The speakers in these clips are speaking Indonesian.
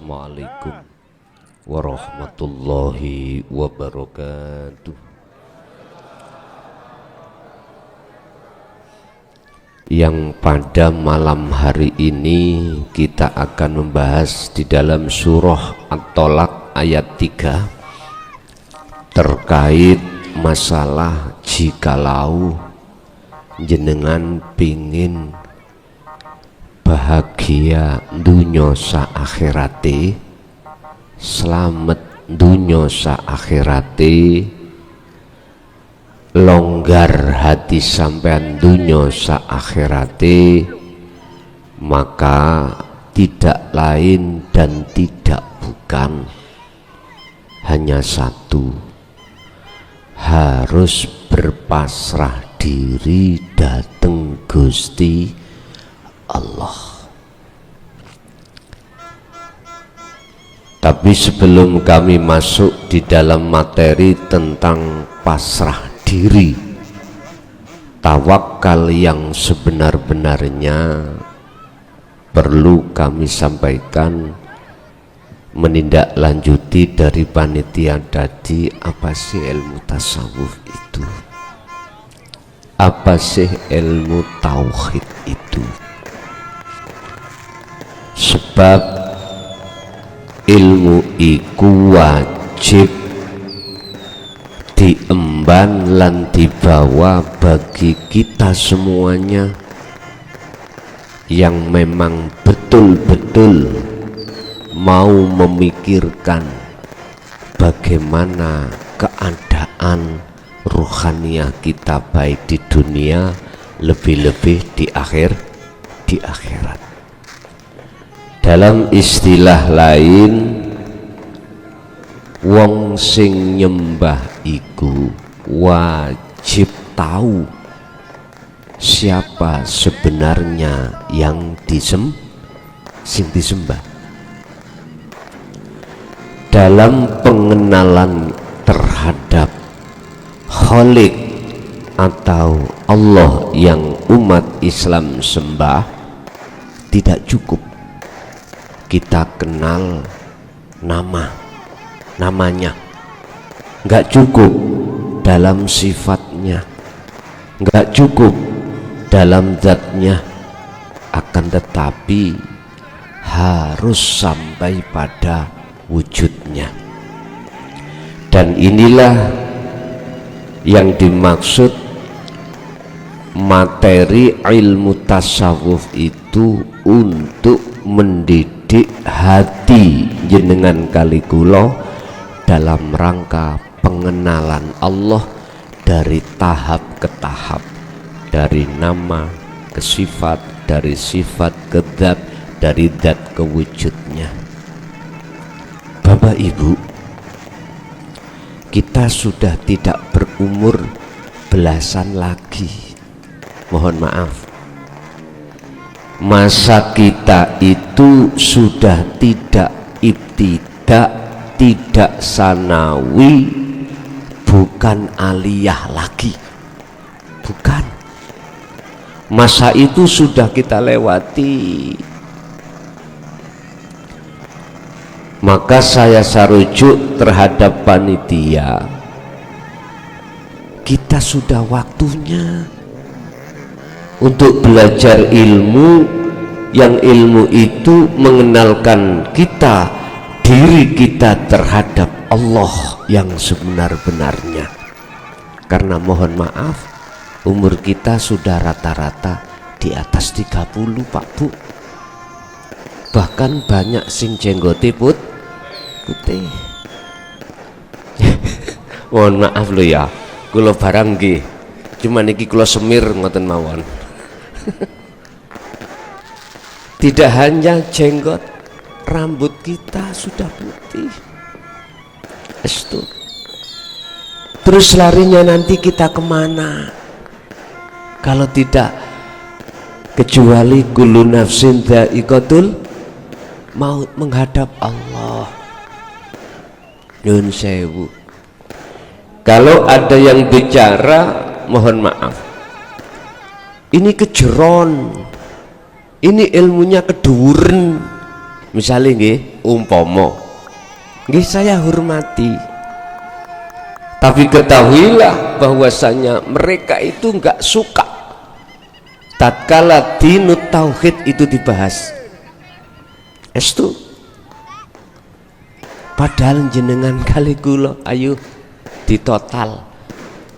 Assalamualaikum warahmatullahi wabarakatuh. Yang pada malam hari ini kita akan membahas di dalam surah At-Tolaq ayat 3 terkait masalah jikalau jenengan pingin bahagia dunya sa akhirate, selamat dunya sa akhirate, longgar hati sampean dunya sa akhirate, maka tidak lain dan tidak bukan hanya satu, harus berpasrah diri dateng Gusti Allah. Tapi sebelum kami masuk di dalam materi tentang pasrah diri, tawakal yang sebenar-benarnya, perlu kami sampaikan menindaklanjuti dari panitia tadi. Apa sih ilmu tasawuf itu? Apa sih ilmu tauhid itu? Sebab ilmu iku wajib diemban lan dibawa bagi kita semuanya yang memang betul-betul mau memikirkan bagaimana keadaan ruhaniah kita baik di dunia, lebih-lebih di akhirat. Dalam istilah lain, wong sing nyembah iku wajib tahu siapa sebenarnya yang disembah. Dalam pengenalan terhadap Khalik atau Allah yang umat Islam sembah, tidak cukup kita kenal namanya, nggak cukup dalam sifatnya, nggak cukup dalam zatnya, akan tetapi harus sampai pada wujudnya. Dan inilah yang dimaksud materi ilmu tasawuf itu, untuk mendidik hati jenengan kali kula dalam rangka pengenalan Allah dari tahap ke tahap, dari nama ke sifat, dari sifat ke zat, dari zat ke wujudnya. Bapak Ibu, kita sudah tidak berumur belasan lagi, mohon maaf. Masa kita itu sudah tidak ibtidak, tidak sanawi, bukan aliyah lagi, bukan. Masa itu sudah kita lewati. Maka saya sarujuk terhadap panitia, kita sudah waktunya untuk belajar ilmu, yang ilmu itu mengenalkan kita, diri kita terhadap Allah yang sebenar-benarnya. Karena mohon maaf, umur kita sudah rata-rata di atas 30, Pak Bu. Bahkan banyak sing jenggote putih. Mohon maaf lo ya, kula barang nggih, cuman iki kula semir ngoten mawon. Tidak hanya jenggot, rambut kita sudah putih. Terus larinya nanti kita kemana? Kalau tidak kecuali kullu nafsin dha'iqatul maut, menghadap Allah. Nyun sewu. Kalau ada yang bicara, mohon maaf, ini kejeron, ini ilmunya keduren, misalnya nggih, umpomo nggih saya hormati, tapi ketahuilah bahwasanya mereka itu enggak suka tatkala dinut tauhid itu dibahas. Estu padahal jenengan kali kula ayo ditotal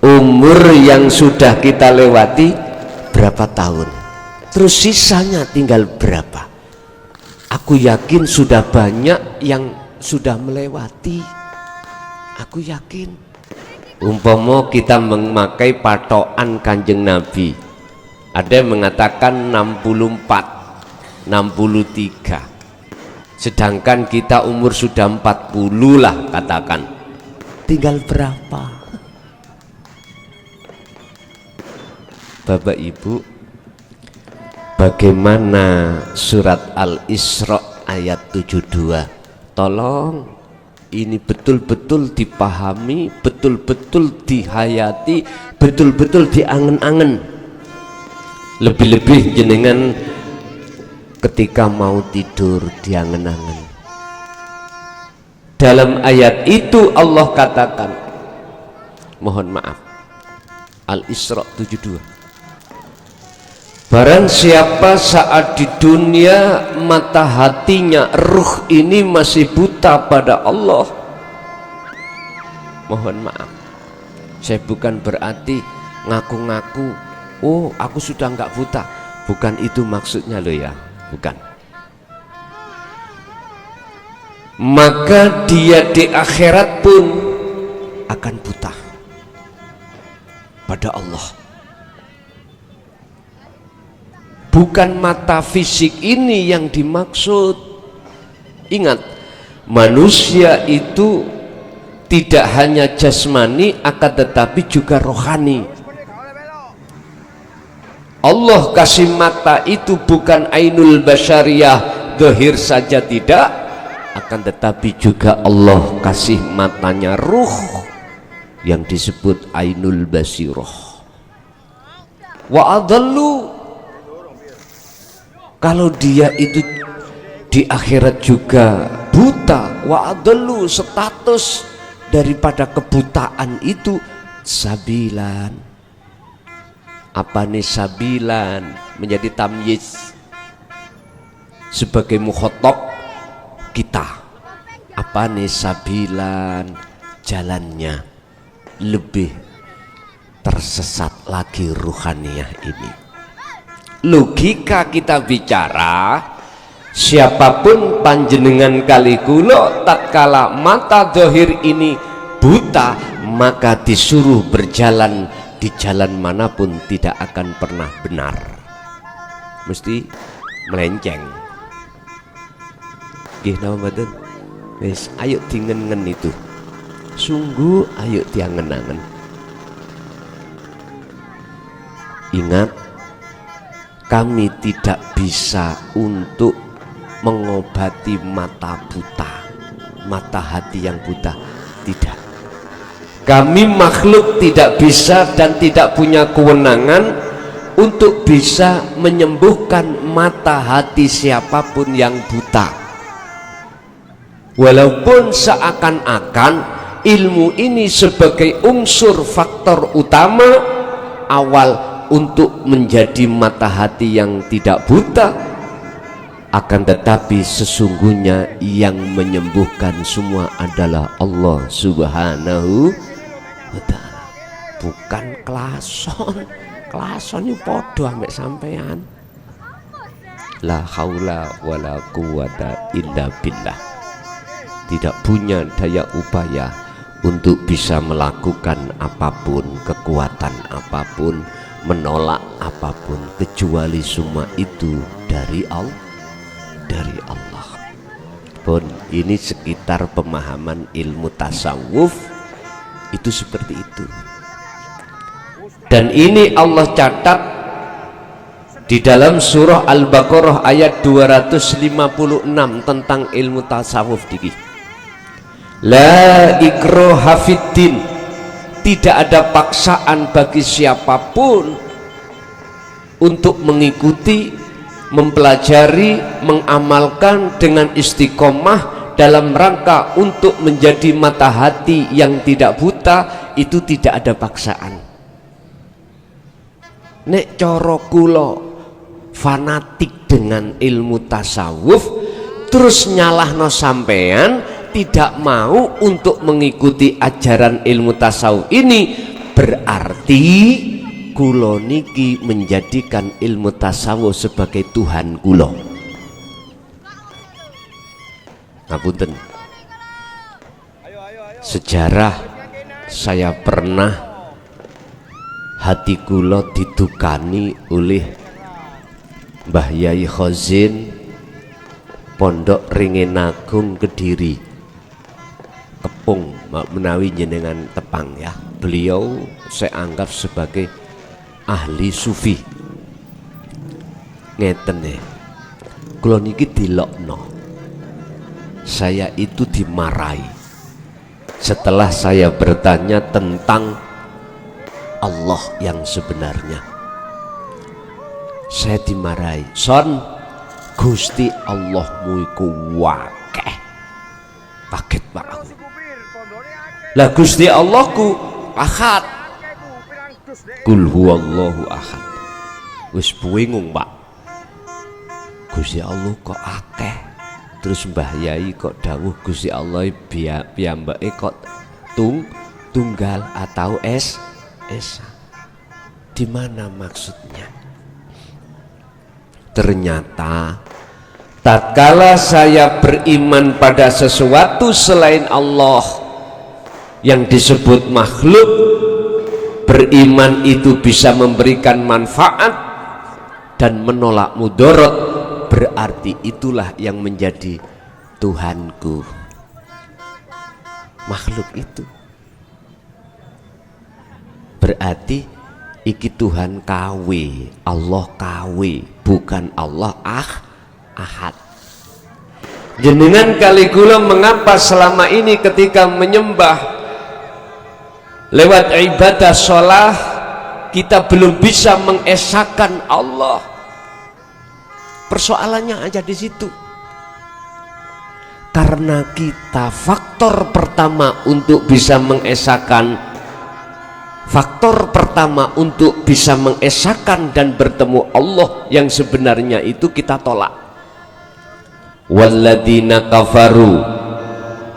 umur yang sudah kita lewati berapa tahun, terus sisanya tinggal berapa. Aku yakin sudah banyak yang sudah melewati, aku yakin. Umpama kita memakai patokan Kanjeng Nabi, ada yang mengatakan 64, 63, sedangkan kita umur sudah 40 lah katakan, tinggal berapa? Bapak Ibu, bagaimana surat Al-Isra ayat 72? Tolong ini betul-betul dipahami, betul-betul dihayati, betul-betul diangen-angen. Lebih-lebih jenengan ketika mau tidur diangen-angen. Dalam ayat itu Allah katakan, mohon maaf, Al-Isra 72, barang siapa saat di dunia mata hatinya, ruh ini masih buta pada Allah, mohon maaf, saya bukan berarti ngaku-ngaku oh aku sudah nggak buta, bukan itu maksudnya loh ya, bukan. Maka dia di akhirat pun akan buta pada Allah. Bukan mata fisik ini yang dimaksud. Ingat, manusia itu tidak hanya jasmani akan tetapi juga rohani. Allah kasih mata itu bukan ainul basyariyah, zahir saja tidak, akan tetapi juga Allah kasih matanya ruh yang disebut ainul basirah. Wa adallu, kalau dia itu di akhirat juga buta, wa adallu, status daripada kebutaan itu sabilan. Apa nih sabilan? Menjadi tamyiz sebagai mukhatab kita. Apa nih sabilan? Jalannya lebih tersesat lagi ruhaniyah ini. Logika kita bicara, siapapun panjenengan kali kula tatkala mata zahir ini buta, maka disuruh berjalan di jalan manapun tidak akan pernah benar, mesti melenceng. Nggih napa mboten? Wis ayo dingen-ngen itu, sungguh ayo diangen-angen. Ingat, kami tidak bisa untuk mengobati mata buta, mata hati yang buta, tidak. Kami makhluk tidak bisa dan tidak punya kewenangan untuk bisa menyembuhkan mata hati siapapun yang buta. Walaupun seakan-akan ilmu ini sebagai unsur faktor utama awal untuk menjadi mata hati yang tidak buta, akan tetapi sesungguhnya yang menyembuhkan semua adalah Allah Subhanahu wa ta'ala, bukan klason. Klason itu podo ambek sampean. La haula wala quwata illa billah. Tidak punya daya upaya untuk bisa melakukan apapun, kekuatan apapun, menolak apapun, kecuali semua itu dari Allah, dari Allah. Pun ini sekitar pemahaman ilmu tasawuf itu seperti itu. Dan ini Allah catat di dalam surah Al-Baqarah ayat 256 tentang ilmu tasawuf diki. La ikraha fiddin, tidak ada paksaan bagi siapapun untuk mengikuti, mempelajari, mengamalkan dengan istiqomah dalam rangka untuk menjadi mata hati yang tidak buta, itu tidak ada paksaan. Nek coro kulo fanatik dengan ilmu tasawuf terus nyalahno sampean tidak mau untuk mengikuti ajaran ilmu tasawuf ini, berarti kulo niki menjadikan ilmu tasawuf sebagai Tuhan kulo. Ngapunten, sejarah saya pernah hati kulo didukani oleh Mbah Yai Khozin Pondok Ringenagung Kediri, Kepung menawi jenengan tepang ya. Beliau saya anggap sebagai ahli sufi. Ngeten nih, kulo niki dilokno, saya itu dimarahi setelah saya bertanya tentang Allah yang sebenarnya. Saya dimarahi, son, Gusti Allahmu iku wakeh. Kaget pak aku. Lah Gusti Allahku ahad, kul huwallahu ahad. Wis bingung pak, Gusti Allah kok akeh. Terus Mbah Yai kok dawuh Gusti Allah piyambake kok tunggal atau esa. Di mana maksudnya? Ternyata tatkala saya beriman pada sesuatu selain Allah yang disebut makhluk, beriman itu bisa memberikan manfaat dan menolak mudarat, berarti itulah yang menjadi Tuhanku. Makhluk itu berarti iki Tuhan KW, Allah KW, bukan Allah ahad. Jenengan kali kula mengapa selama ini ketika menyembah lewat ibadah sholat kita belum bisa mengesahkan Allah? Persoalannya aja di situ. Karena kita faktor pertama untuk bisa mengesahkan, faktor pertama untuk bisa mengesahkan dan bertemu Allah yang sebenarnya itu kita tolak. Walladzina kafaru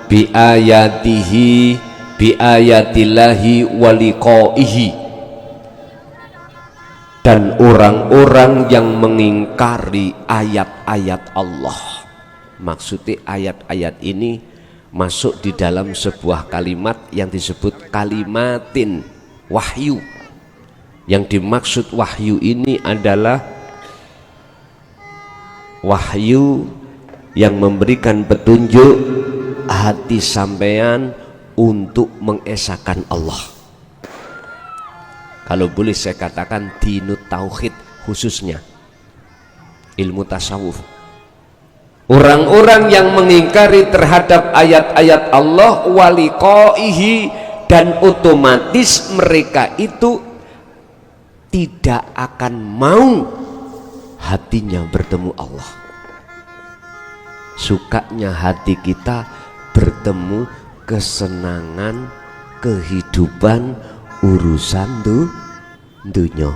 bi ayatihi bi ayatillahi wa liqaihi, dan orang-orang yang mengingkari ayat-ayat Allah. Maksudnya ayat-ayat ini masuk di dalam sebuah kalimat yang disebut kalimatin wahyu. Yang dimaksud wahyu ini adalah wahyu yang memberikan petunjuk hati sampean untuk mengesahkan Allah. Kalau boleh saya katakan dinut tauhid, khususnya ilmu tasawuf. Orang-orang yang mengingkari terhadap ayat-ayat Allah waliqaihi, dan otomatis mereka itu tidak akan mau hatinya bertemu Allah. Sukanya hati kita bertemu kesenangan, kehidupan, urusan dunia.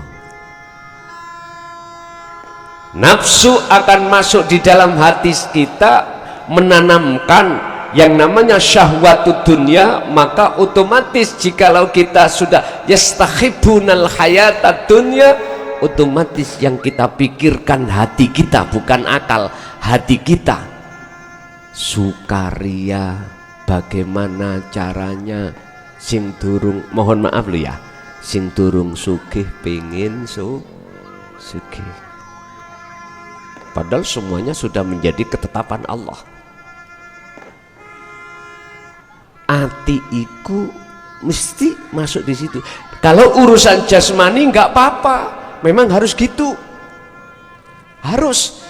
Nafsu akan masuk di dalam hati kita, menanamkan yang namanya syahwatud dunia. Maka otomatis jikalau kita sudah yastakhibunal hayatad dunya, otomatis yang kita pikirkan hati kita, bukan akal, hati kita. Sukaria, bagaimana caranya sing durung, mohon maaf lu ya, sing durung sugih pengen sugih. Padahal semuanya sudah menjadi ketetapan Allah. Ati iku mesti masuk di situ. Kalau urusan jasmani nggak apa-apa, memang harus gitu. Harus.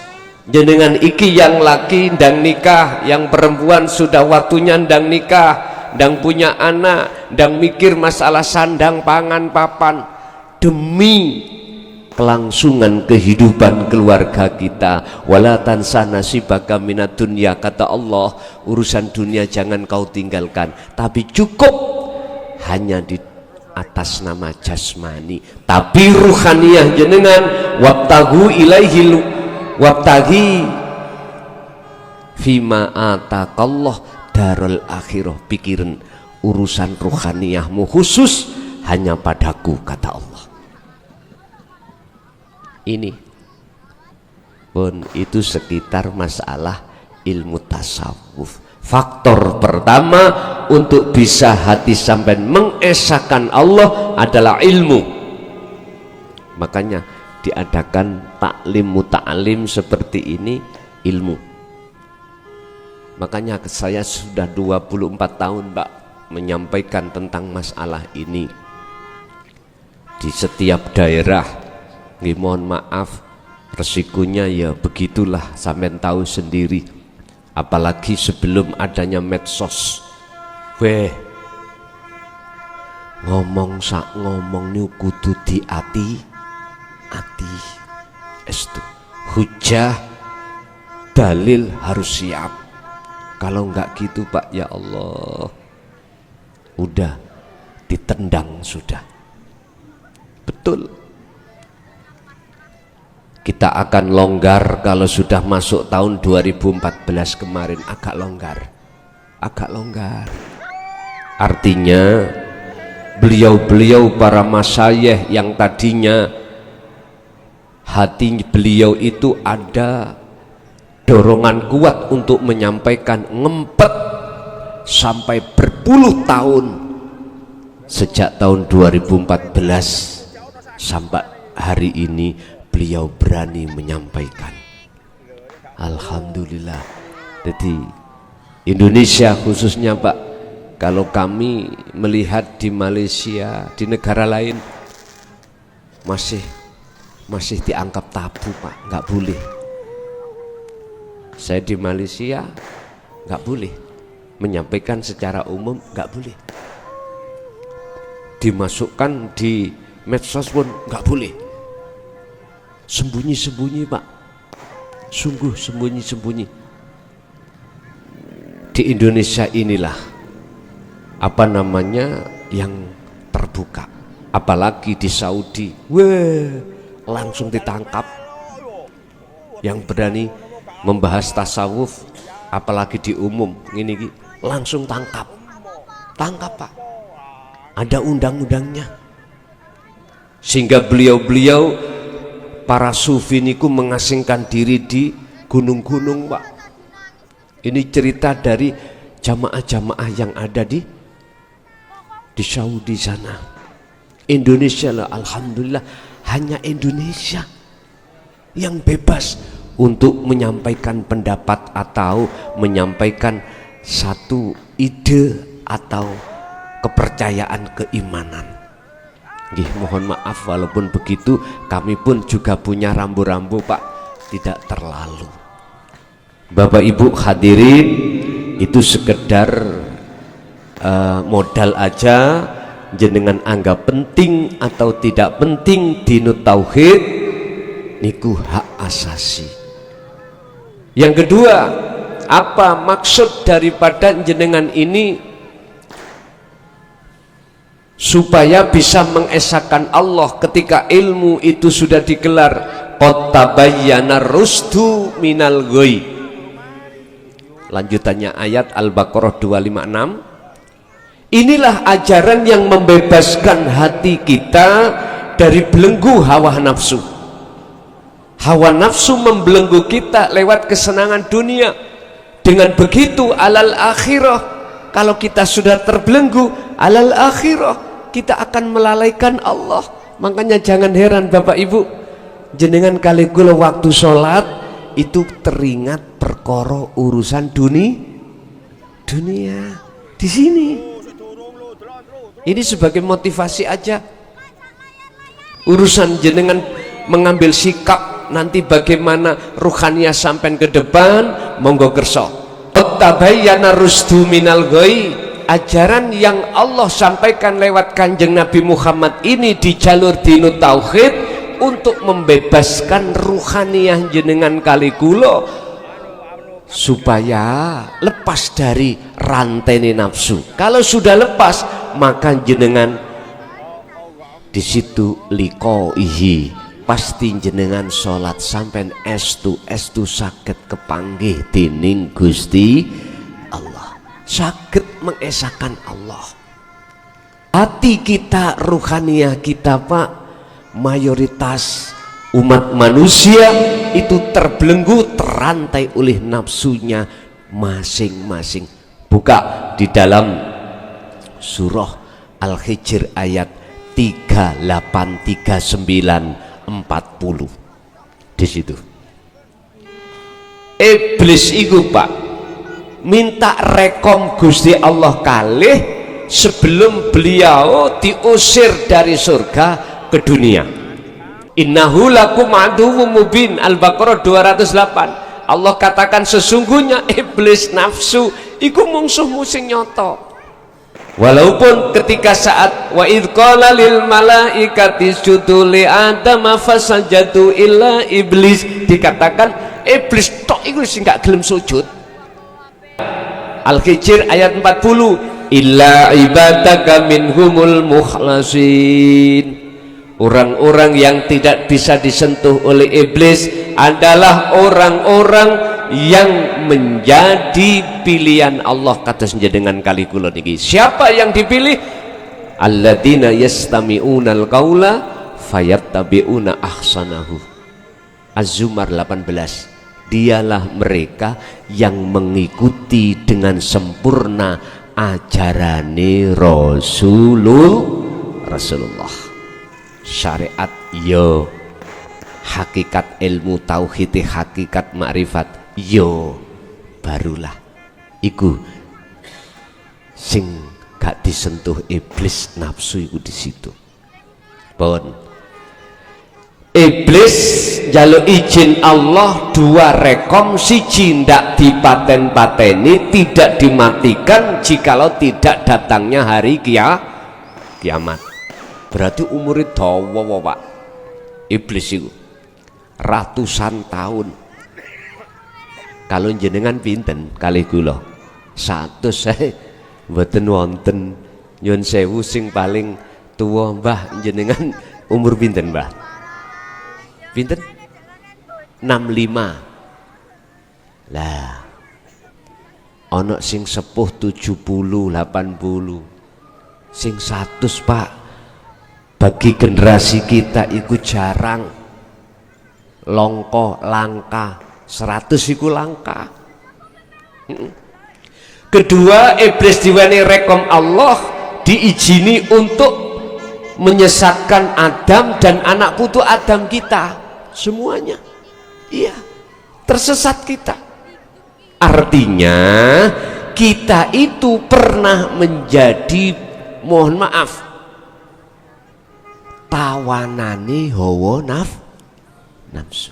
Jenengan iki yang laki ndang nikah, yang perempuan sudah waktunya ndang nikah, ndang punya anak, ndang mikir masalah sandang pangan papan, demi kelangsungan kehidupan keluarga kita. Wala tansa nasibaka minad dunya, kata Allah, urusan dunia jangan kau tinggalkan, tapi cukup hanya di atas nama jasmani, tapi ruhaniyah jenengan wabtagu ilaihil wabtagi fima atakallah darul akhirah. Pikirin urusan ruhaniyahmu khusus hanya padaku, kata Allah. Ini pun itu sekitar masalah ilmu tasawuf. Faktor pertama untuk bisa hati sampai mengesahkan Allah adalah ilmu. Makanya diadakan taklim muta'alim seperti ini, ilmu. Makanya saya sudah 24 tahun Pak menyampaikan tentang masalah ini di setiap daerah. Mohon maaf, resikonya ya begitulah, sampean tahu sendiri. Apalagi sebelum adanya medsos, ngomong sak ngomong nih kudu diati estu, hujah dalil harus siap. Kalau enggak gitu Pak, ya Allah, udah ditendang sudah. Betul. Kita akan longgar kalau sudah masuk tahun 2014 kemarin, agak longgar. Artinya beliau-beliau para masyayikh yang tadinya hati beliau itu ada dorongan kuat untuk menyampaikan, ngempet sampai berpuluh tahun, sejak tahun 2014 sampai hari ini beliau berani menyampaikan. Alhamdulillah. Jadi Indonesia khususnya Pak, kalau kami melihat di Malaysia, di negara lain masih dianggap tabu Pak, nggak boleh. Saya di Malaysia nggak boleh menyampaikan secara umum, nggak boleh. Dimasukkan di medsos pun nggak boleh. Sembunyi-sembunyi Pak, sungguh sembunyi-sembunyi. Di Indonesia inilah apa namanya yang terbuka, apalagi di Saudi, langsung ditangkap. Yang berani membahas tasawuf, apalagi di umum ini langsung tangkap Pak, ada undang-undangnya. Sehingga beliau-beliau para sufi niku mengasingkan diri di gunung-gunung Pak. Ini cerita dari jamaah-jamaah yang ada di Saudi sana. Indonesia lah, alhamdulillah, hanya Indonesia yang bebas untuk menyampaikan pendapat atau menyampaikan satu ide atau kepercayaan keimanan. Mohon maaf, walaupun begitu kami pun juga punya rambu-rambu Pak, tidak terlalu. Bapak Ibu hadirin, itu sekedar modal aja, jenengan anggap penting atau tidak penting dinu tauhid niku hak asasi. Yang kedua, apa maksud daripada jenengan ini? Supaya bisa mengesahkan Allah ketika ilmu itu sudah digelar. Qad tabayyana rusdu minal ghoi. Lanjutannya ayat Al-Baqarah 256. Inilah ajaran yang membebaskan hati kita dari belenggu hawa nafsu. Hawa nafsu membelenggu kita lewat kesenangan dunia. Dengan begitu alal akhirah, kalau kita sudah terbelenggu alal akhirah, kita akan melalaikan Allah. Makanya jangan heran Bapak Ibu, jenengan kali kula waktu sholat itu teringat perkara urusan dunia di sini. Ini sebagai motivasi aja. Urusan jenengan mengambil sikap nanti bagaimana ruhaniyah sampai ke depan, monggo kerso. Tabayyana rusdu minal ghoi. Ajaran yang Allah sampaikan lewat kanjeng Nabi Muhammad ini di jalur dinu tauhid untuk membebaskan ruhaniyah jenengan kali kula supaya lepas dari rantai nafsu. Kalau sudah lepas, maka jenengan di situ liqaihi, pasti jenengan sholat sampai estu sakit kepanggih dening Gusti Allah, sakit mengesahkan Allah. Hati kita, ruhaniyah kita Pak, mayoritas umat manusia itu terbelenggu, terantai oleh nafsunya masing-masing. Buka di dalam surah Al-Hijr ayat 38, 39, 40. Di situ iblis itu Pak minta rekom Gusti Allah kalih sebelum beliau diusir dari surga ke dunia. Innahu lakum aduwwum mubin, Al-Baqarah 208. Allah katakan sesungguhnya iblis nafsu iku musuhmu sing nyata. Walaupun ketika saat wa idz qala lil malaikati isjudu li adama fasajadu illa iblis, dikatakan iblis tok iku sing gak gelem sujud. Al-Hijr ayat 40, illa ibadaka minhumul mukhlasin. Orang-orang yang tidak bisa disentuh oleh iblis adalah orang-orang yang menjadi pilihan Allah. Kata dengan kali kula niki, siapa yang dipilih? Alladzina yastami'unal qaula fayattabi'una ahsanahu. Az-Zumar 18. Dialah mereka yang mengikuti dengan sempurna ajarane Rasulullah. Syariat yo, hakikat ilmu tauhid, hakikat makrifat yo, barulah iku sing gak disentuh iblis nafsu iku di situ. Pun iblis jaluk izin Allah dua rekom, siji ndak dipaten-pateni, tidak dimatikan jikalau tidak datangnya hari kiamat. Berarti umurnya dawa Pak iblis itu ratusan tahun. Kalau jenengan pinten kali kula 100 saya mboten wonten. Nyun sewu sing paling tua Mbah jenengan umur pinten Mbah? Pinten? 65. Lah ana sing sepuh 70, 80, sing 100 Pak. Bagi generasi kita itu jarang, longko, langka. 100 itu langka. Kedua, iblis diweni rekom Allah, diizini untuk menyesatkan Adam dan anak putu Adam kita semuanya. Iya, tersesat kita. Artinya kita itu pernah menjadi, mohon maaf, tawanani hawa nafsu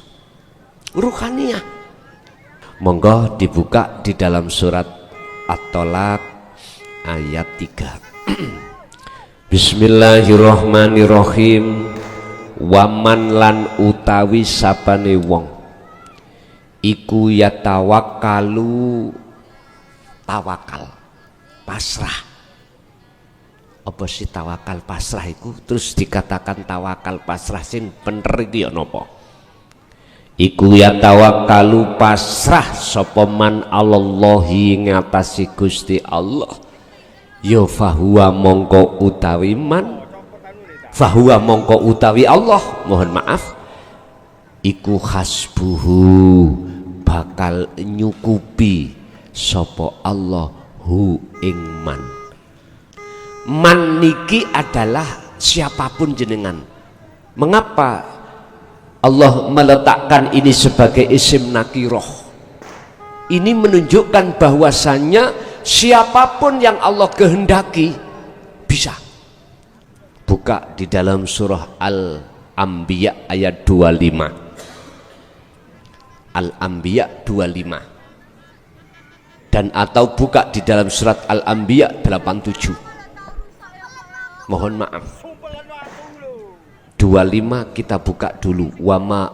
ruhaniyah. Monggo dibuka di dalam surat At-Tolak ayat 3. Bismillahirrahmanirrahim. Waman lan utawi sapane wong iku yatawakkalu, tawakal pasrah. Apa sih tawakal pasrah itu? Terus dikatakan tawakal pasrah sing bener iki ya napa? Iku ya tawakkalu pasrah sapa man Allahi ngatasi Gusti Allah. Ya fahuwa mongko utawi man, fahuwa mongko utawi Allah, mohon maaf, iku hasbuhu bakal nyukupi sapa Allah hu ing man. Man niki adalah siapapun jenengan. Mengapa Allah meletakkan ini sebagai isim nakiroh? Ini menunjukkan bahwasannya siapapun yang Allah kehendaki bisa. Buka di dalam surah Al-Anbiya ayat 25. Al-Anbiya 25. Dan atau buka di dalam surat Al-Anbiya 87. Mohon maaf, 27 25 kita buka dulu. Wama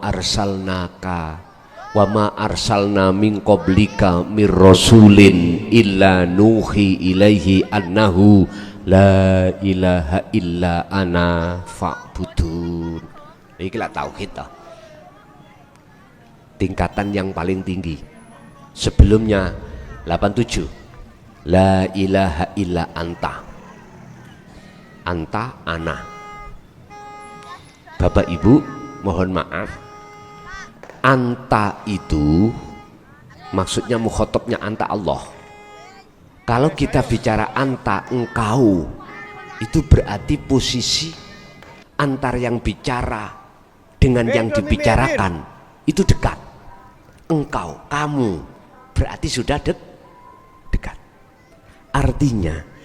arsalna min qablika mir rasulin illa nuhi ilaihi annahu la ilaha illa ana fa'budun. Iki lah tauhid toh. Tingkatan yang paling tinggi. Sebelumnya 87 la ilaha illa anta, ana. Bapak Ibu mohon maaf, anta itu maksudnya mukhotabnya anta Allah. Kalau kita bicara anta, engkau, itu berarti posisi antar yang bicara dengan yang dibicarakan itu dekat. Engkau, kamu, berarti sudah dekat. Artinya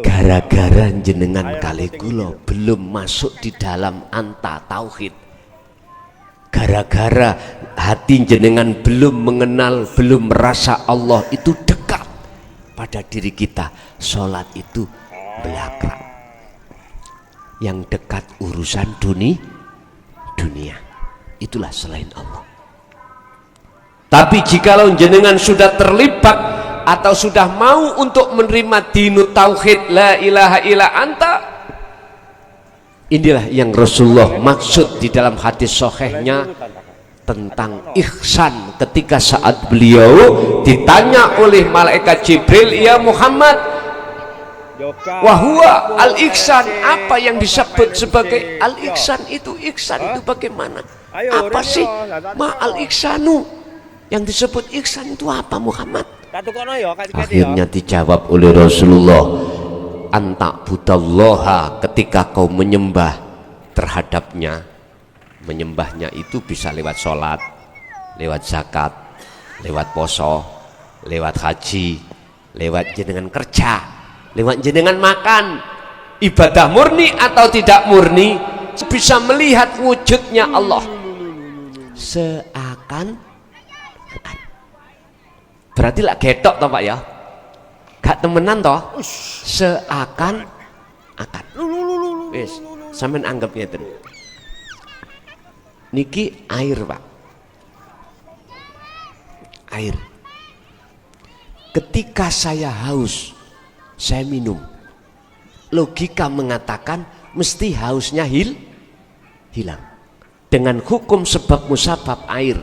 gara-gara jenengan kali kula belum masuk di dalam anta tauhid, gara-gara hati jenengan belum mengenal, belum merasa Allah itu dekat pada diri kita, sholat itu belakang. Yang dekat urusan dunia, itulah selain Allah. Tapi jikalau jenengan sudah terlibat atau sudah mau untuk menerima dinu tauhid la ilaha illa anta, inilah yang Rasulullah maksud di dalam hadis sahihnya tentang ihsan, ketika saat beliau ditanya oleh malaikat Jibril, ya Muhammad, wahwa al-ihsan, apa yang disebut sebagai al-ihsan itu? Ihsan itu bagaimana? Apa sih ma al-ihsanu? Yang disebut ihsan itu apa Muhammad? Akhirnya dijawab oleh Rasulullah, anta budallaha, ketika kau menyembah terhadapnya. Menyembahnya itu bisa lewat sholat, lewat zakat, lewat poso, lewat haji, lewat jenengan kerja, lewat jenengan makan. Ibadah murni atau tidak murni, bisa melihat wujudnya Allah seakan. Berarti lah getok toh Pak ya, gak temenan toh, seakan akan. Wis, sampean anggap ngeten. Niki air Pak, air. Ketika saya haus, saya minum. Logika mengatakan mesti hausnya hilang. Dengan hukum sebab musabab air.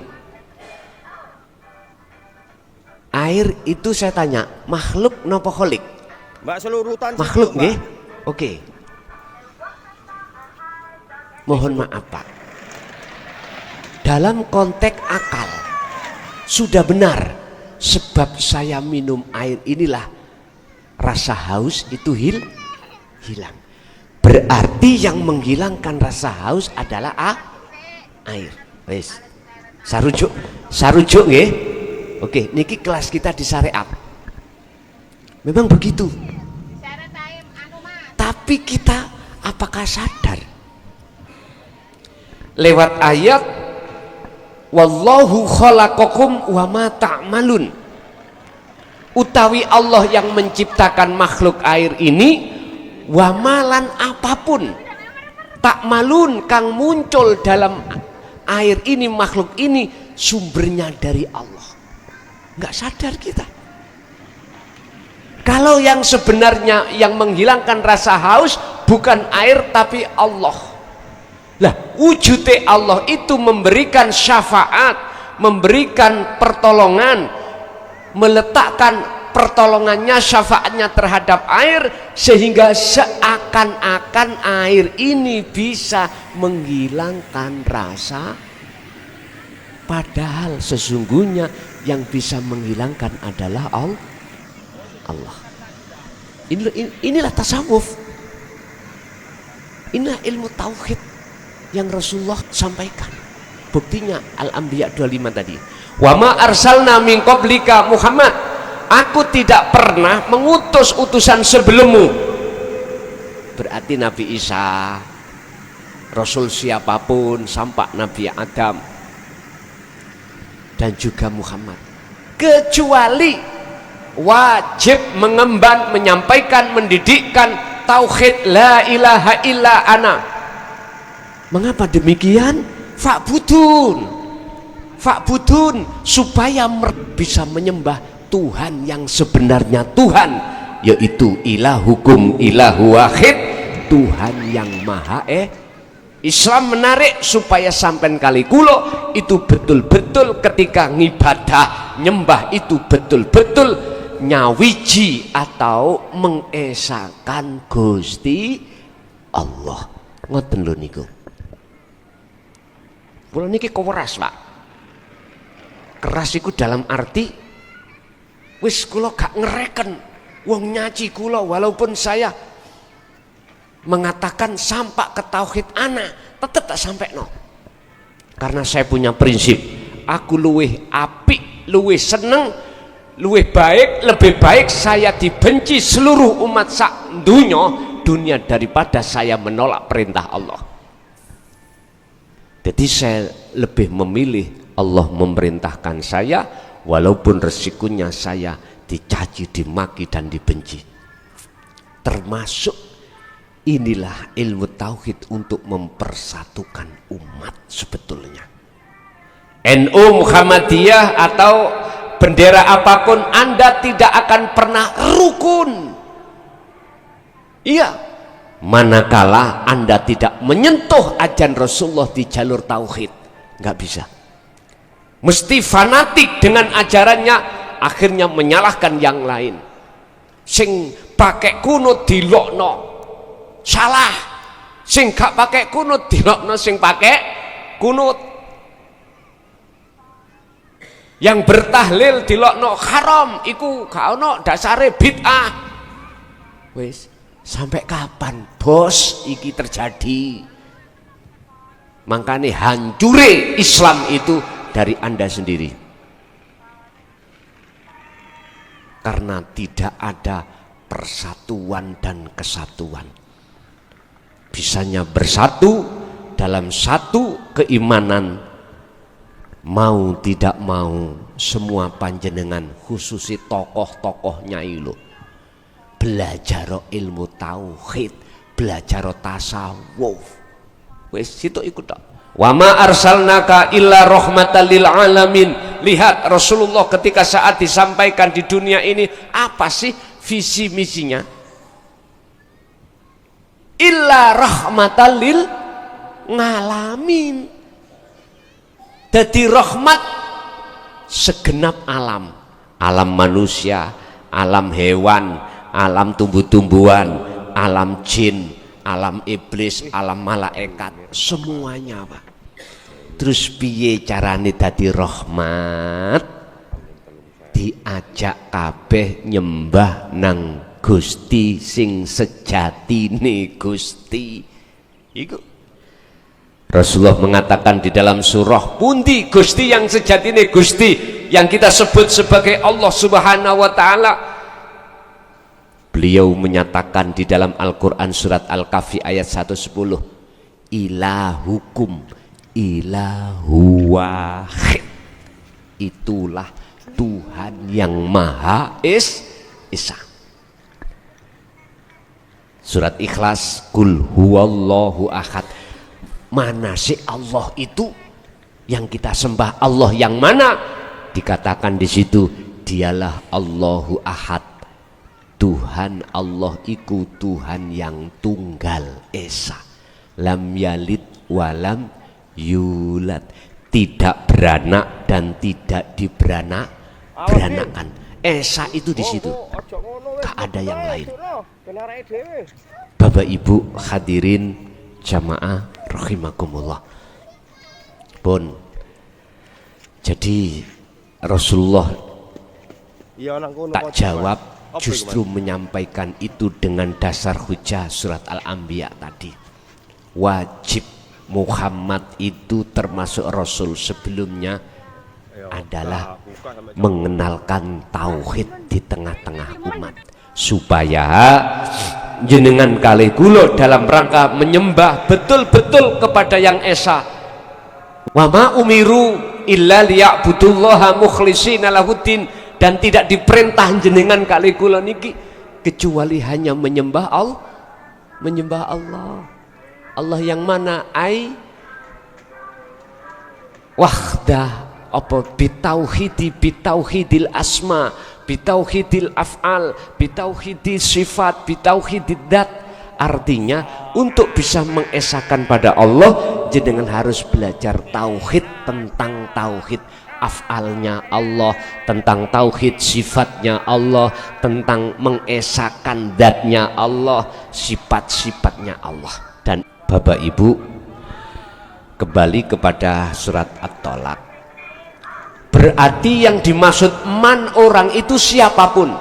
Air itu saya tanya, makhluk nopo kholik? Mbak selurutan makhluk nggih? Oke. Mohon maaf Pak. Dalam konteks akal sudah benar, sebab saya minum air inilah rasa haus itu hilang. Berarti yang menghilangkan rasa haus adalah air. Wes. Sarujuk nggih? Oke, niki kelas kita di syariat. Memang begitu. Tapi kita apakah sadar? Lewat ayat wallahu khalaqakum wa ma ta'malun. Utawi Allah yang menciptakan makhluk air ini, wa malan apapun ta'malun kang muncul dalam air ini, makhluk ini sumbernya dari Allah. Nggak sadar kita. Kalau yang sebenarnya yang menghilangkan rasa haus bukan air tapi Allah. Lah wujudnya Allah itu memberikan syafaat, memberikan pertolongan, meletakkan pertolongannya, syafaatnya terhadap air, sehingga seakan-akan air ini bisa menghilangkan rasa, padahal sesungguhnya yang bisa menghilangkan adalah Allah. Inilah tasawuf, inilah ilmu tauhid yang Rasulullah sampaikan. Buktinya Al-Anbiya 25 tadi. Wa ma arsalna min qablika Muhammad, aku tidak pernah mengutus utusan sebelummu. Berarti Nabi Isa, Rasul siapapun sampai Nabi Adam dan juga Muhammad, kecuali wajib mengemban, menyampaikan, mendidikkan tauhid la ilaha illa ana. Mengapa demikian? Fa'budun supaya bisa menyembah Tuhan yang sebenarnya Tuhan, yaitu ilahukum ilahu wahid, Tuhan yang maha Islam menarik supaya sampai kali kulo itu betul-betul ketika ngibadah nyembah itu betul-betul nyawiji atau mengesakan Gusti Allah. Ngoten lho niku. Kula niki keras, Pak. Keras iku dalam arti wis kula gak ngereken wong nyaci kula walaupun saya mengatakan sampai ke tauhid ana tetap tak sampai no, karena saya punya prinsip aku luweh apik, luweh seneng, luweh baik, lebih baik saya dibenci seluruh umat sak dunia daripada saya menolak perintah Allah. Jadi saya lebih memilih Allah memerintahkan saya walaupun resikonya saya dicaci, dimaki dan dibenci. Termasuk inilah ilmu tauhid untuk mempersatukan umat sebetulnya. NU Muhammadiyah atau bendera apapun Anda tidak akan pernah rukun. Iya, manakala Anda tidak menyentuh ajaran Rasulullah di jalur tauhid, nggak bisa. Mesti fanatik dengan ajarannya, akhirnya menyalahkan yang lain. Sing pakai kunut dilokno salah, sing gak pakai kunut dilokno sing pakai kunut. Yang bertahlil dilokno haram, iku gak ono dasare bid'ah. Wis, sampai kapan bos iki terjadi? Makanya hancure Islam itu dari Anda sendiri. Karena tidak ada persatuan dan kesatuan. Bisanya bersatu dalam satu keimanan, mau tidak mau semua panjenengan khususi tokoh-tokohnya itu belajar ilmu tauhid, belajar tasawuf. Wes situ ikut tok. Wa ma arsalnaka illa rahmatan lil alamin. Lihat Rasulullah ketika saat disampaikan di dunia ini apa sih visi misinya? Illa rahmatan lil ngalamin. Jadi rahmat segenap alam, alam manusia, alam hewan, alam tumbuh-tumbuhan, alam jin, alam iblis, alam malaikat, semuanya Pak. Terus piye carane dadi rahmat? Diajak kabeh nyembah nang Gusti sing sejatine Gusti. Iku Rasulullah mengatakan di dalam surah pundi Gusti yang sejatine Gusti yang kita sebut sebagai Allah Subhanahu wa taala. Beliau menyatakan di dalam Al-Qur'an surat Al-Kahfi ayat 110, ilahukum ilahu wahid. Itulah Tuhan yang Maha Esa. Surat Ikhlas, kul huwallahu ahad. Mana sih Allah itu yang kita sembah? Allah yang mana? Dikatakan di situ, dialah Allahu ahad. Tuhan Allah iku Tuhan yang tunggal esa. Lam yalid walam yulad. Tidak beranak dan tidak diberanakan. Esa itu di situ. Gak ada yang lain. Bapak Ibu hadirin jamaah rahimakumullah. Pun jadi Rasulullah tak jawab, justru menyampaikan itu dengan dasar hujah surat Al-Anbiya tadi. Wajib Muhammad itu termasuk Rasul sebelumnya adalah mengenalkan tauhid di tengah-tengah umat, supaya jenengan kali kulo dalam rangka menyembah betul-betul kepada yang esa. Wa ma umiru illa liya'budullaha mukhlishina lahuddin, dan tidak diperintah jenengan kali kulo niki kecuali hanya menyembah Allah. Allah yang mana? wahdah apa bitauhidil asma, bitauhidil af'al, bitauhidil sifat, bitauhidid dat. Artinya untuk bisa mengesahkan pada Allah jenengan harus belajar tauhid, tentang tauhid af'alnya Allah, tentang tauhid sifatnya Allah, tentang mengesahkan zatnya Allah, sifat-sifatnya Allah. Dan Bapak Ibu kembali kepada surat At-Tolak, berarti yang dimaksud man orang itu siapapun,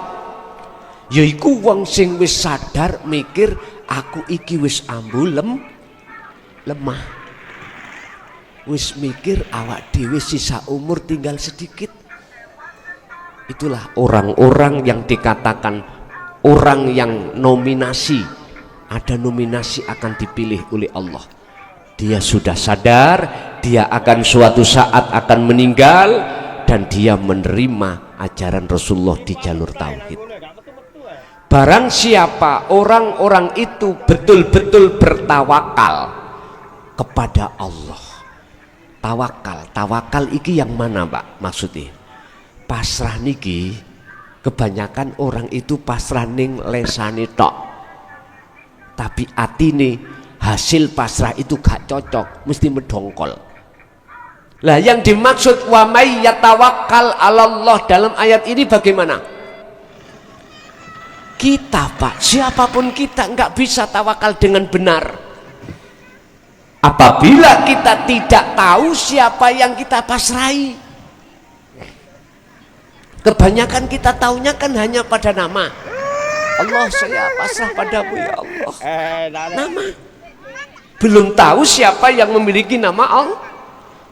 yaiku wong sing wis sadar mikir aku iki wis ambu lemah, wis mikir awak dhewe sisa umur tinggal sedikit. Itulah orang-orang yang dikatakan orang yang nominasi, ada nominasi akan dipilih oleh Allah. Dia sudah sadar dia akan suatu saat akan meninggal dan dia menerima ajaran Rasulullah di jalur tauhid. Barang siapa orang-orang itu betul-betul bertawakal kepada Allah. Tawakal iki yang mana Pak maksudnya? Pasrah niki kebanyakan orang itu pasrah ning lesane tok, tapi atine hasil pasrah itu gak cocok, mesti medongkol. Lah yang dimaksud wa may yatawakkal 'alallah dalam ayat ini bagaimana? Kita Pak, siapapun kita nggak bisa tawakal dengan benar apabila kita tidak tahu siapa yang kita pasrahi. Kebanyakan kita taunya kan hanya pada nama. Allah, saya pasrah padamu ya Allah. Nama. Belum tahu siapa yang memiliki nama Allah.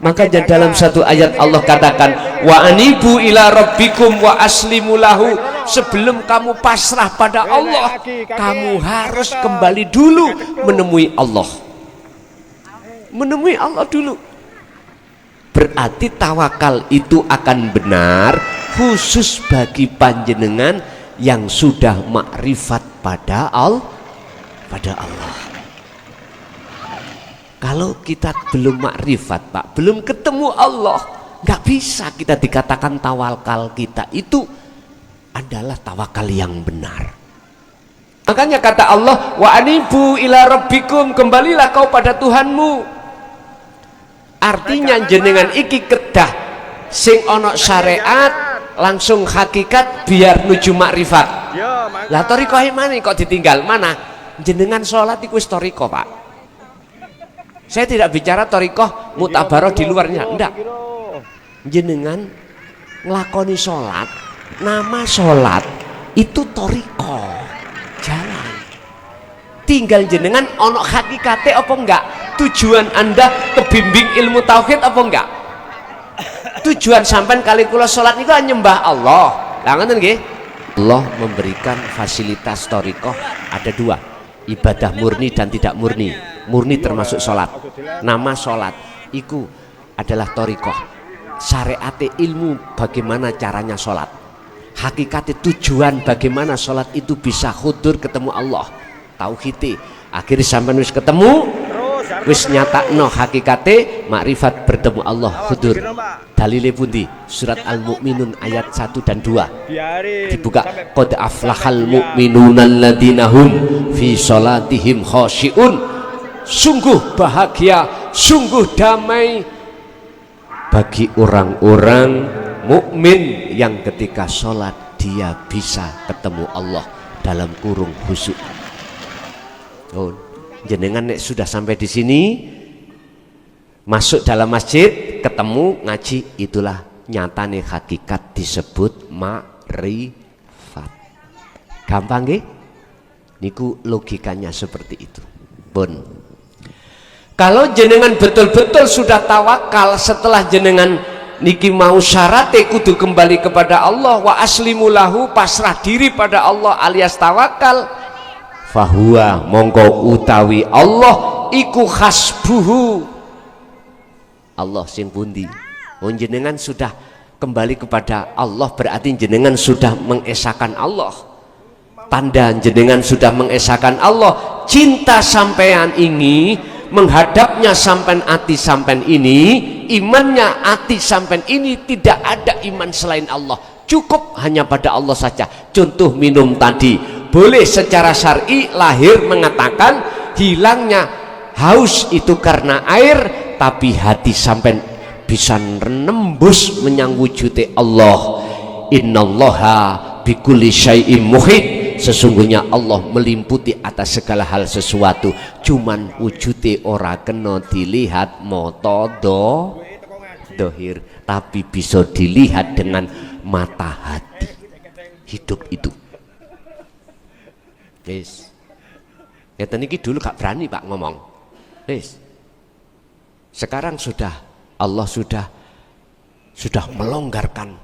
Makanya dalam satu ayat Allah katakan wa anibu ila rabbikum wa aslimu lahu. Sebelum kamu pasrah pada Allah, kamu harus kembali dulu menemui Allah. Menemui Allah dulu. Berarti tawakal itu akan benar khusus bagi panjenengan yang sudah makrifat pada Allah. Kalau kita belum makrifat Pak, belum ketemu Allah, nggak bisa kita dikatakan tawakal kita itu adalah tawakal yang benar. Makanya kata Allah wa anibu ila rabbikum, kembalilah kau pada Tuhanmu. Artinya jenengan iki kedah sing ono syariat langsung hakikat biar nuju makrifat. Lah thariqah mana kok ditinggal? Mana jenengan sholat iku wis thariqah Pak. Saya tidak bicara thariqah mutabaroh di luarnya, enggak. Jenengan nglakoni sholat, nama sholat itu thariqah, jalan. Tinggal jenengan ono hakikate apa enggak? Tujuan Anda kebimbing ilmu tauhid apa enggak? Tujuan sampean kali kula sholat itu nyembah Allah. Lah ngoten nggih. Allah memberikan fasilitas thariqah ada dua, ibadah murni dan tidak murni. Murni termasuk sholat. Nama sholat iku adalah thariqah, syariate ilmu bagaimana caranya sholat, hakikate tujuan bagaimana sholat itu bisa hudur ketemu Allah, tauhid. Akhirnya sampai wis ketemu, wis nyatakno hakikate makrifat bertemu Allah hudur. Dalile pundi? Surat Al-Mu'minun ayat 1 dan 2 dibuka, qad aflahal mu'minuna alladzina hum fi sholatihim khashi'un. Sungguh bahagia, sungguh damai bagi orang-orang mukmin yang ketika sholat dia bisa ketemu Allah dalam kurung khusyuk. Oh, jenengan nek sudah sampai di sini, masuk dalam masjid, ketemu ngaji, itulah nyatane hakikat disebut makrifat. Gampang nggih? Niku logikanya seperti itu. Pun kalau jenengan betul-betul sudah tawakal, setelah jenengan niki mau syarate kudu kembali kepada Allah, wa aslimu lahu, pasrah diri pada Allah alias tawakal, fahuwa mongko utawi Allah iku hasbuhu. Allah sing pundi? Jenengan sudah kembali kepada Allah berarti jenengan sudah mengesahkan Allah. Tanda jenengan sudah mengesahkan Allah, cinta sampean ini menghadapnya sampean ati sampean ini, imannya ati sampean ini, tidak ada iman selain Allah, cukup hanya pada Allah saja. Contoh minum tadi, boleh secara syar'i lahir mengatakan hilangnya haus itu karena air, tapi hati sampean bisa nembus menyang wujudnya Allah. Innallaha bikulli syai'im muhit, sesungguhnya Allah melimputi atas segala hal sesuatu, cuman wujudnya ora kena dilihat mata dohir, tapi bisa dilihat dengan mata hati. Hidup itu yes. Ngeten iki dulu gak berani Pak ngomong yes. Sekarang Allah sudah melonggarkan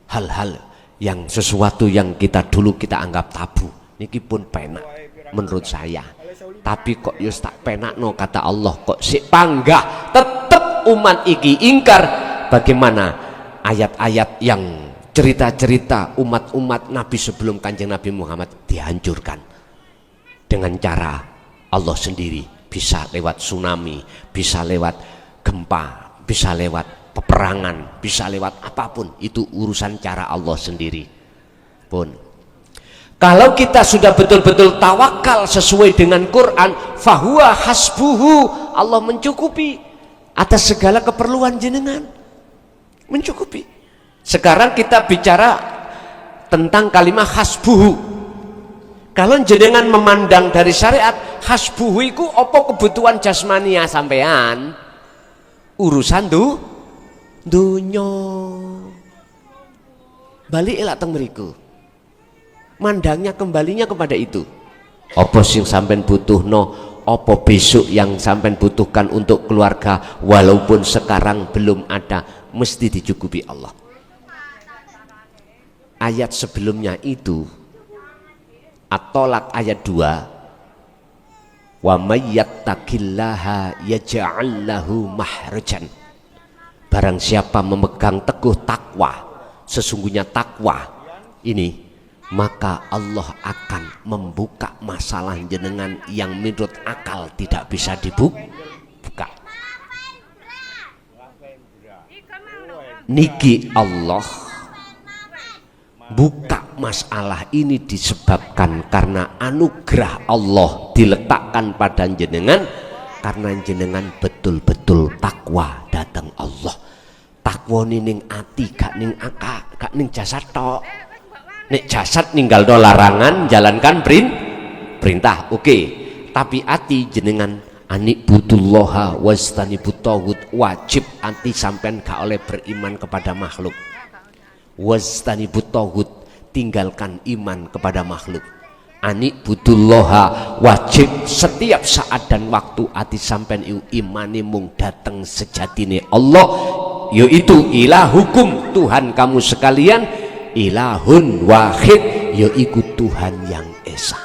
hal-hal yang sesuatu yang dulu kita anggap tabu niki pun penak menurut saya. Tapi kok yus tak penak no, kata Allah kok si panggah tetap umat iki ingkar. Bagaimana ayat-ayat yang cerita-cerita umat-umat Nabi sebelum Kanjeng Nabi Muhammad dihancurkan dengan cara Allah sendiri, bisa lewat tsunami, bisa lewat gempa, bisa lewat peperangan, bisa lewat apapun, itu urusan cara Allah sendiri pun. Kalau kita sudah betul-betul tawakal sesuai dengan Quran, fahuwa hasbuhu, Allah mencukupi atas segala keperluan jenengan, mencukupi. Sekarang kita bicara tentang kalimat hasbuhu. Kalau jenengan memandang dari syariat, hasbuhu itu apa kebutuhan jasmania sampean, urusan dunya. Balik elak teng mriku, mandangnya kembalinya kepada itu. Apa sing sampean butuhno, apa besok yang sampean butuhkan untuk keluarga, walaupun sekarang belum ada, mesti dicukupi Allah. Ayat sebelumnya itu At-Tolak ayat 2, wa may yattaqillaha yaj'al lahu mahrajan. Barang siapa memegang teguh takwa, sesungguhnya takwa ini, maka Allah akan membuka masalah jenengan yang menurut akal tidak bisa dibuka. Niki Allah buka masalah ini disebabkan karena anugerah Allah diletakkan pada jenengan, karena jenengan betul-betul takwa datang Allah. Takwa ning ati, gak ning akal, gak ning jasad tok. Nek jasad ninggal do larangan, jalankan perintah, oke. Tapi ati jenengan anik butullaha wastanibut taghut, wajib ati sampean gak oleh beriman kepada makhluk. Wastanibut taghut, tinggalkan iman kepada makhluk. Anik butullaha, wajib setiap saat dan waktu ati sampean imani mung dateng sejatine Allah, yaitu ilahukum, Tuhan kamu sekalian, ilahun wahid, yaitu Tuhan yang esa.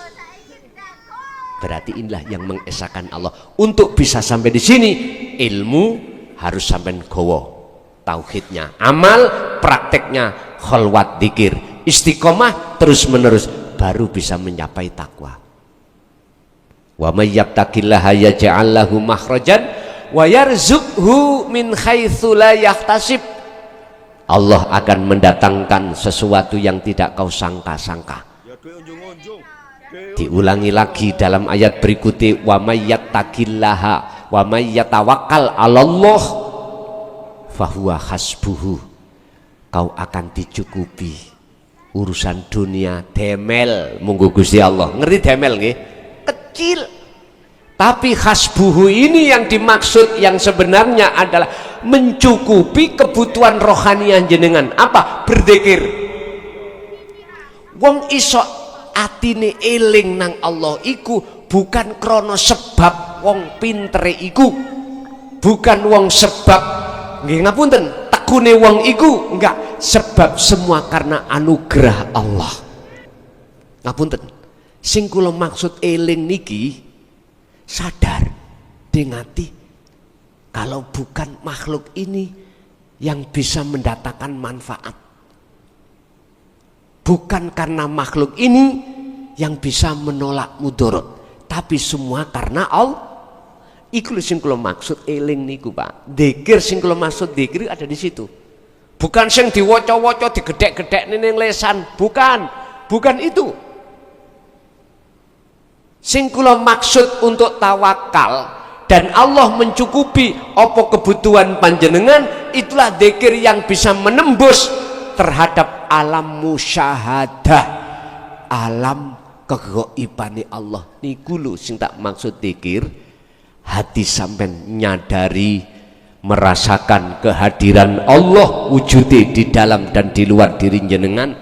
Berarti inilah yang mengesakan Allah. Untuk bisa sampai di sini, ilmu harus sampai gowo, tauhidnya, amal prakteknya kholwat dzikir, istiqomah terus menerus, baru bisa mencapai takwa. Wa may yattaqillaha yaj'al lahu makhrajan wa yarzuqhu min haitsu la yahtasib. Allah akan mendatangkan sesuatu yang tidak kau sangka-sangka. Diulangi lagi dalam ayat berikutnya, wa may yattaqillaha wa may yatawakkal 'alallah fahuwa hasbuhu. Kau akan dicukupi urusan dunia demel munggu Gusti Allah. Ngerti demel nggih? Kecil. Tapi hasbuhu ini yang dimaksud yang sebenarnya adalah mencukupi kebutuhan rohaniah jenengan. Apa? Berzikir. Wong iso atine eling nang Allah iku bukan krono sebab wong pintere iku, bukan wong sebab nggih ngapunten tekune wong iku, enggak, sebab semua karena anugerah Allah. Ngapunten, sing kula maksud eling niki, sadar dengati kalau bukan makhluk ini yang bisa mendatangkan manfaat, bukan karena makhluk ini yang bisa menolak mudarat, tapi semua karena Allah. Iku lho sing kula maksud eling niku, Pak. Dzikir sing kula maksud dzikir ada di situ. Bukan sing diwaca-waca digedhek-gedhek ning lesan, bukan. Bukan itu. Sing kula maksud untuk tawakal dan Allah mencukupi apa kebutuhan panjenengan, itulah dzikir yang bisa menembus terhadap alam musyahadah, alam kegaibane Allah. Niku lho sing tak maksud dzikir. Hati sampean nyadari, merasakan kehadiran Allah wujudnya di dalam dan di luar diri jenengan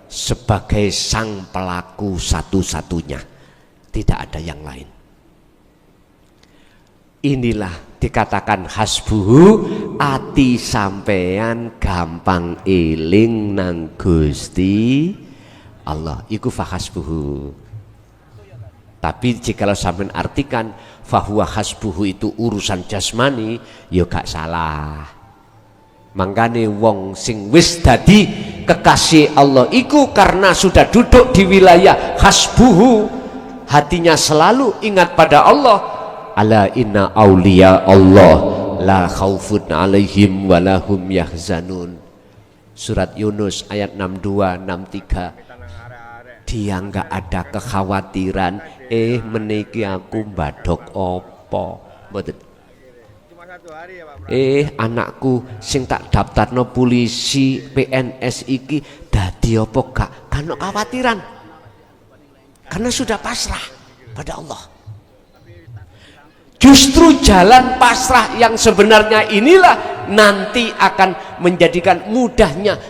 sebagai sang pelaku satu-satunya, tidak ada yang lain. Inilah dikatakan hasbuhu, ati sampean gampang eling nang Gusti Allah, iku fahasbuhu. Tapi jikalau sampean artikan fahuwa hasbuhu itu urusan jasmani, ya gak salah. Mangkane wong sing wis dadi kekasih Allah iku karena sudah duduk di wilayah hasbuhu, hatinya selalu ingat pada Allah. Ala inna auliya Allah la khaufun alaihim walahum yahzanun. Surat Yunus ayat 62 63. Dia nggak ada kekhawatiran, meniki aku mbadok opo, mboten. Anakku sing tak daftarno polisi PNS iki dadi opo gak? Kan kekhawatiran, karena sudah pasrah pada Allah. Justru jalan pasrah yang sebenarnya inilah nanti akan menjadikan mudahnya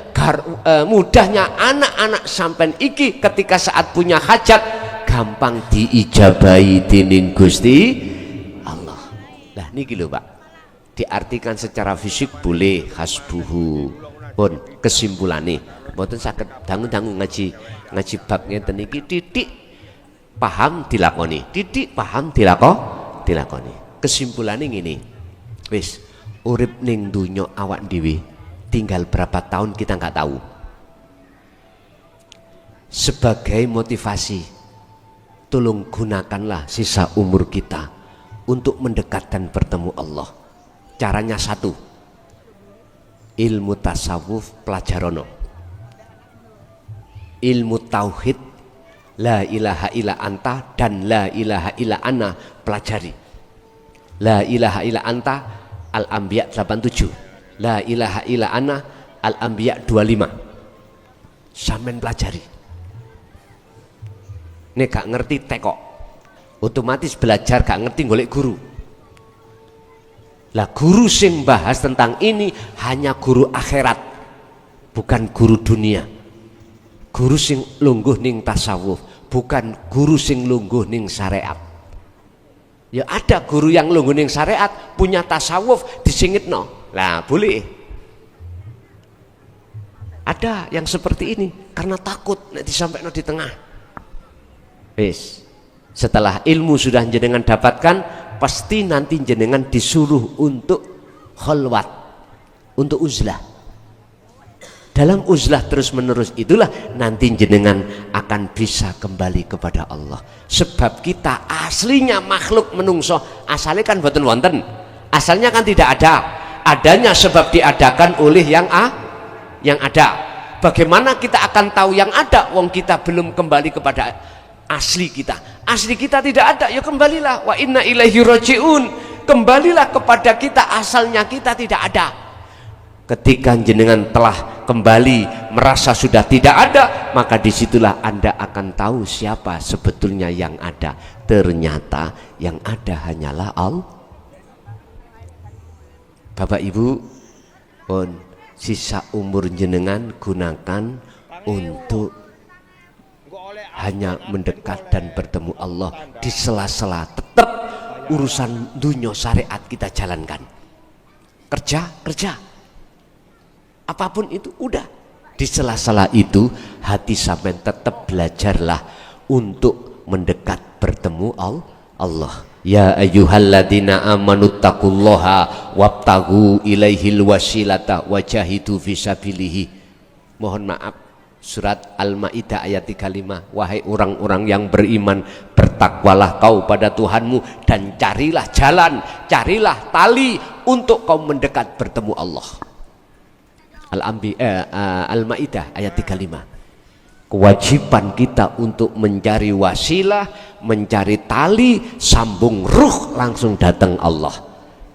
anak-anak sampean iki ketika saat punya hajat gampang diijabahi dening Gusti Allah. Lah niki lho Pak, diartikan secara fisik boleh hasbuhu, pun kesimpulannya mboten saged dangu-dangu ngaji bab ngeten iki, titik paham dilakoni, titik paham dilakoni. Kesimpulannya ngene, wis urip ning donya awak dhewe tinggal berapa tahun kita nggak tahu. Sebagai motivasi, tolong gunakanlah sisa umur kita untuk mendekat dan bertemu Allah. Caranya satu, ilmu tasawuf pelajarono, ilmu tauhid la ilaha illa anta dan la ilaha illa ana pelajari. La ilaha illa anta Al-Anbiya 87, la ilaha illa ana Al-Anbiya 25. Sampean pelajari. Nek gak ngerti tekok, otomatis belajar gak ngerti golek guru. Lah guru sing bahas tentang ini hanya guru akhirat, bukan guru dunia. Guru sing lungguh ning tasawuf, bukan guru sing lungguh ning syariat. Ya ada guru yang lungguh ning syariat punya tasawuf disingitno. Lah boleh. Ada yang seperti ini karena takut nek disampaikan di tengah. Wis, setelah ilmu sudah jenengan dapatkan, pasti nanti jenengan disuruh untuk khalwat, untuk uzlah. Dalam uzlah terus menerus itulah nanti jenengan akan bisa kembali kepada Allah. Sebab kita aslinya makhluk menungso, asalnya kan boten wonten, asalnya kan tidak ada, adanya sebab diadakan oleh yang ada. Bagaimana kita akan tahu yang ada wong kita belum kembali kepada asli kita? Asli kita tidak ada, ya kembalilah, wa inna ilaihi rajiun, kembalilah kepada kita, asalnya kita tidak ada. Ketika jenengan telah kembali merasa sudah tidak ada, maka disitulah Anda akan tahu siapa sebetulnya yang ada. Ternyata yang ada hanyalah Allah. Bapak Ibu, pun sisa umur jenengan gunakan untuk hanya mendekat dan bertemu Allah. Di sela-sela tetap urusan dunia syariat kita jalankan, kerja apapun itu udah. Di sela-sela itu hati sampean tetap belajarlah untuk mendekat bertemu Allah. Ya ayyuhalladzina amanu taqullaha wabtaghu ilaihil wasilata wajahidu fisabilihi. Mohon maaf, Surat Al-Maidah ayat 35. Wahai orang-orang yang beriman, bertakwalah kau pada Tuhanmu dan carilah jalan, carilah tali untuk kau mendekat bertemu Allah. Al-Maidah ayat 35. Kewajiban kita untuk mencari wasilah, mencari tali sambung ruh langsung datang Allah.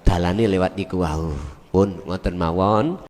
Dalane lewat niku wau. Pun ngoten mawon.